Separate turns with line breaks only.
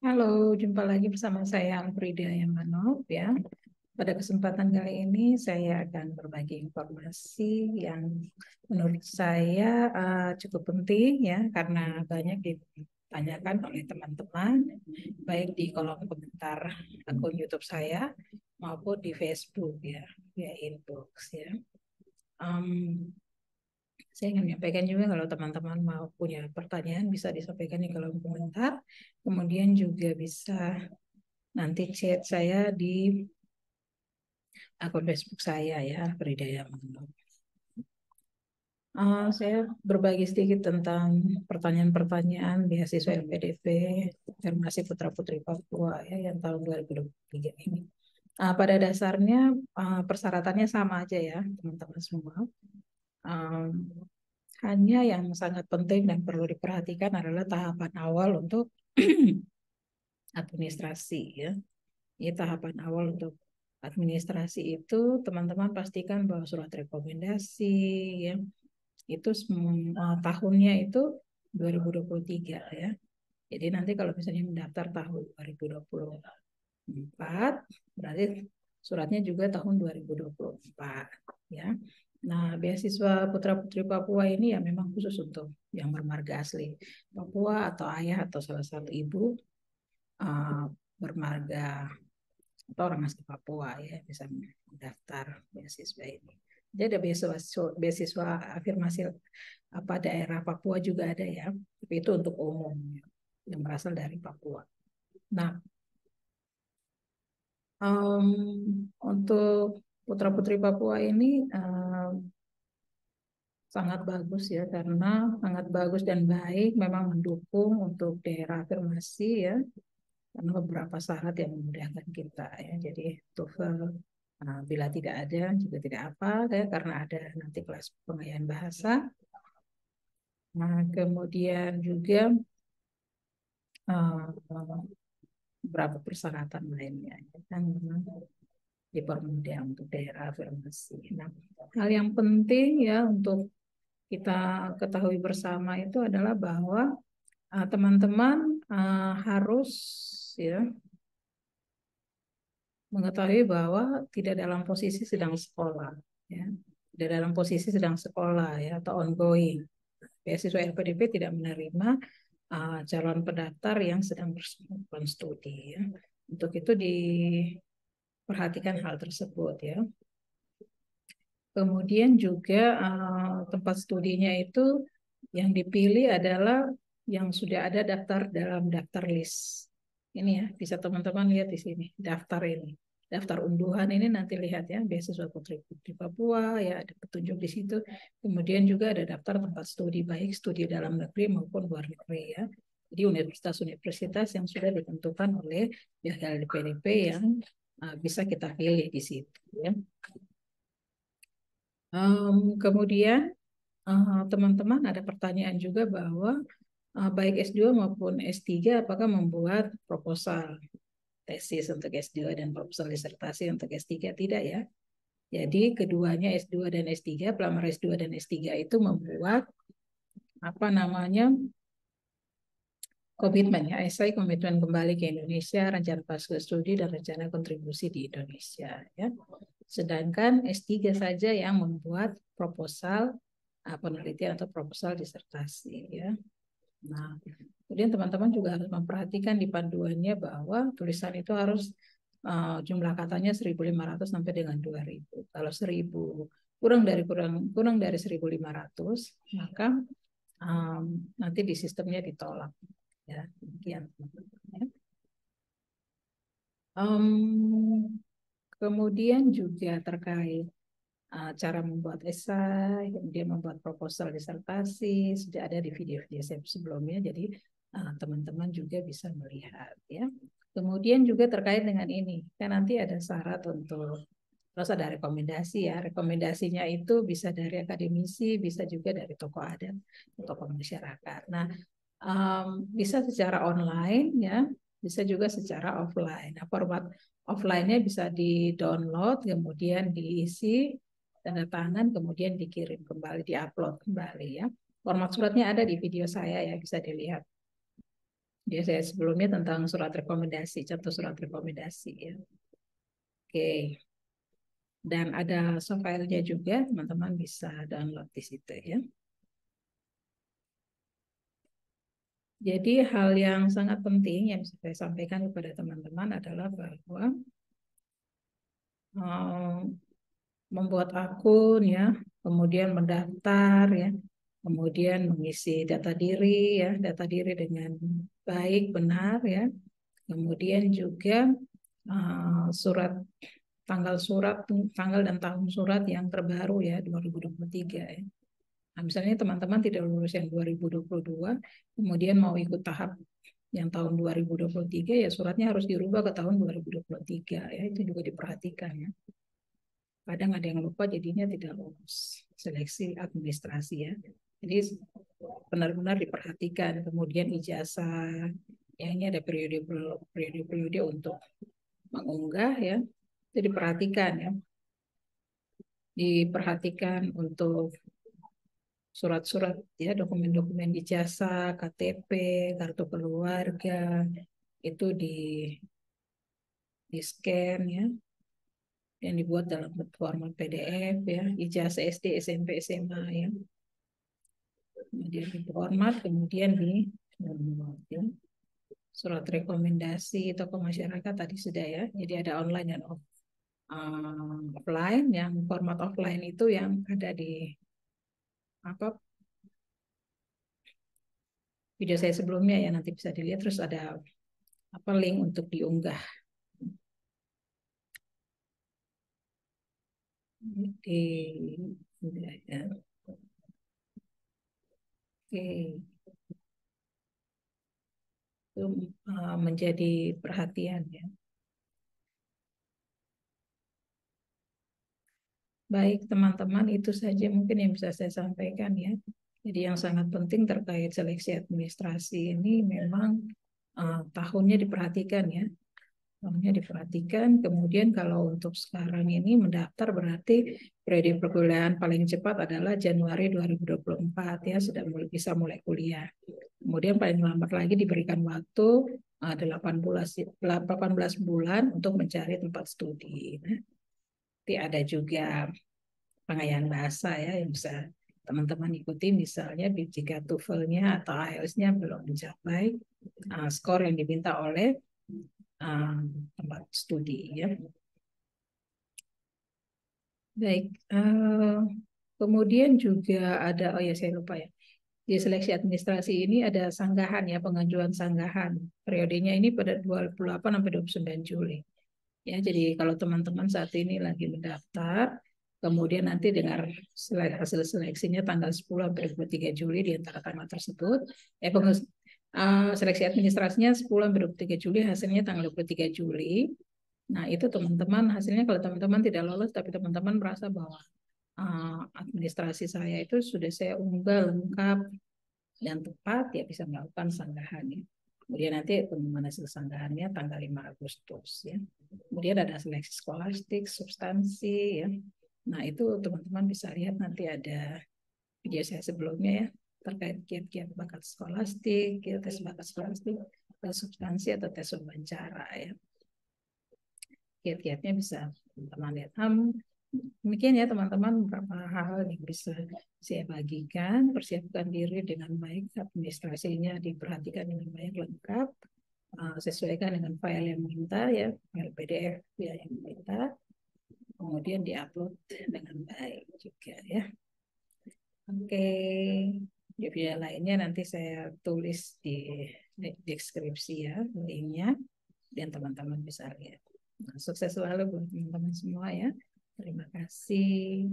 Halo, jumpa lagi bersama saya Alfrida Yamanov ya. Pada kesempatan kali ini saya akan berbagi informasi yang menurut saya cukup penting ya karena banyak ditanyakan oleh teman-teman baik di kolom komentar akun YouTube saya maupun di Facebook ya, via inbox ya. Em, saya ingin menyampaikan juga kalau teman-teman mau punya pertanyaan bisa disampaikan di kolom komentar. Kemudian juga bisa nanti chat saya di akun Facebook saya ya, Berdaya Mangun. Saya berbagi sedikit tentang pertanyaan-pertanyaan beasiswa LPDP Farmasi Putra Putri Papua ya yang tahun 2023 ini. Pada dasarnya persyaratannya sama aja ya teman-teman semua. Um, Hanya yang sangat penting dan perlu diperhatikan adalah tahapan awal untuk administrasi ya. Ini tahapan awal untuk administrasi itu teman-teman pastikan bahwa surat rekomendasi ya itu tahunnya itu 2023 ya. Jadi nanti kalau misalnya mendaftar tahun 2024 berarti suratnya juga tahun 2024 ya. Nah, beasiswa Putra Putri Papua ini ya memang khusus untuk yang bermarga asli Papua atau ayah atau salah satu ibu uh, bermarga atau orang asli Papua ya bisa mendaftar beasiswa ini. Jadi ada beasiswa afirmasi apa daerah Papua juga ada ya, tapi itu untuk umum ya, yang berasal dari Papua. Nah, untuk putra putri Papua ini sangat bagus ya karena sangat bagus dan baik, memang mendukung untuk daerah afirmasi ya karena beberapa syarat yang memudahkan kita ya. Jadi TOEFL bila tidak ada juga tidak apa ya, karena ada nanti kelas pengayaan bahasa. Nah, kemudian juga beberapa persyaratan lainnya ya kan memang dipermudah untuk daerah afirmasi. Nah, hal yang penting ya untuk kita ketahui bersama itu adalah bahwa teman-teman harus ya mengetahui bahwa tidak dalam posisi sedang sekolah ya tidak dalam posisi sedang sekolah ya atau ongoing. Beasiswa LPDP tidak menerima calon pendaftar yang sedang berstudi ya. Untuk itu diperhatikan hal tersebut ya. Kemudian juga tempat studinya itu yang dipilih adalah yang sudah ada daftar dalam daftar list. Ini ya, bisa teman-teman lihat di sini, daftar ini. Daftar unduhan ini nanti lihat ya, beasiswa Putri Papua, ya ada petunjuk di situ. Kemudian juga ada daftar tempat studi, baik studi dalam negeri maupun luar negeri ya. Jadi universitas-universitas yang sudah ditentukan oleh pihak LPDP yang bisa kita pilih di situ ya. Kemudian teman-teman ada pertanyaan juga bahwa baik S2 maupun S3 apakah membuat proposal tesis untuk S2 dan proposal disertasi untuk S3? Tidak ya. Jadi keduanya S2 dan S3, pelamar S2 dan S3 itu membuat apa namanya komitmen ya, esai komitmen kembali ke Indonesia, rencana pasca studi dan rencana kontribusi di Indonesia ya. Sedangkan S3 saja yang membuat proposal penelitian atau proposal disertasi ya. Nah, kemudian teman-teman juga harus memperhatikan di panduannya bahwa tulisan itu harus jumlah katanya 1.500 sampai dengan 2.000. Kalau 1.000 kurang dari 1.500, maka nanti di sistemnya ditolak. Ya, demikian teman-teman. Kemudian juga terkait cara membuat esai, kemudian membuat proposal disertasi, sudah ada di video-video saya sebelumnya, jadi teman-teman juga bisa melihat ya. Kemudian juga terkait dengan ini, kan nanti ada syarat untuk terus ada rekomendasi ya. Rekomendasinya itu bisa dari akademisi, bisa juga dari tokoh adat, tokoh masyarakat. Nah, bisa secara online ya, bisa juga secara offline. Nah, format offline-nya bisa di-download, kemudian diisi tanda tangan, kemudian dikirim kembali, diupload kembali ya. Format suratnya ada di video saya ya, bisa dilihat. Jadi saya sebelumnya tentang surat rekomendasi, contoh surat rekomendasi ya. Oke. Dan ada soft file-nya juga, teman-teman bisa download di situ ya. Jadi hal yang sangat penting yang bisa saya sampaikan kepada teman-teman adalah bahwa membuat akun ya, kemudian mendaftar ya, kemudian mengisi data diri dengan baik benar ya, kemudian juga surat surat tanggal dan tahun surat yang terbaru ya 2023 ya. Nah, misalnya teman-teman tidak lulus yang 2022, kemudian mau ikut tahap yang tahun 2023 ya suratnya harus dirubah ke tahun 2023 ya, itu juga diperhatikan ya. Kadang ada yang lupa jadinya tidak lolos seleksi administrasi ya. Jadi benar-benar diperhatikan. Kemudian ijazah, ya ini ada periode untuk mengunggah ya, itu diperhatikan ya. Diperhatikan untuk surat-surat ya, dokumen-dokumen ijazah, KTP, kartu keluarga, itu di scan ya, yang dibuat dalam format PDF ya, ijazah SD, SMP, SMA ya. Kemudian di format, kemudian di ya. Surat rekomendasi tokoh masyarakat tadi sudah ya. Jadi ada online dan offline. Yang format offline itu yang ada di apa video saya sebelumnya ya, nanti bisa dilihat, terus ada apa link untuk diunggah di ya. Oke, itu menjadi perhatian ya. Baik teman-teman, itu saja mungkin yang bisa saya sampaikan ya. Jadi yang sangat penting terkait seleksi administrasi ini memang tahunnya diperhatikan ya. Tahunnya diperhatikan. Kemudian kalau untuk sekarang ini mendaftar berarti periode perkuliahan paling cepat adalah Januari 2024 ya, sudah bisa mulai kuliah. Kemudian paling lambat lagi diberikan waktu 18 bulan untuk mencari tempat studi. Nanti ada juga pengayaan bahasa ya yang bisa teman-teman ikuti, misalnya jika TOEFL-nya atau IELTS-nya belum mencapai skor yang diminta oleh tempat studi ya. Baik, kemudian juga ada, oh ya saya lupa ya, di seleksi administrasi ini ada sanggahan ya, pengajuan sanggahan. Periodenya ini pada 28 sampai 29 Juli. Ya, jadi kalau teman-teman saat ini lagi mendaftar, kemudian nanti dengar hasil seleksinya tanggal 10 sampai 23 Juli di antara tanggal tersebut, seleksi administrasinya 10 sampai 23 Juli, hasilnya tanggal 23 Juli. Nah, itu teman-teman hasilnya kalau teman-teman tidak lolos tapi teman-teman merasa bahwa administrasi saya itu sudah saya unggah lengkap dan tepat, ya bisa melakukan sanggahan ya. Kemudian nanti pengumuman hasil sanggahannya tanggal 5 Agustus ya. Kemudian ada seleksi skolastik, substansi ya. Nah, itu teman-teman bisa lihat nanti ada video saya sebelumnya ya terkait kiat-kiat bakat skolastik, ya, tes bakat skolastik, tes substansi atau tes wawancara ya. Kiat-kiatnya bisa teman-teman lihat. Demikian ya teman-teman beberapa hal yang bisa saya bagikan. Persiapkan diri dengan baik, administrasinya diperhatikan dengan baik lengkap, sesuaikan dengan file yang minta ya, file PDF ya yang minta, kemudian diupload dengan baik juga ya. Oke, video lainnya nanti saya tulis di deskripsi ya linknya dan teman-teman bisa lihat. Sukses selalu buat teman-teman semua ya. Terima kasih.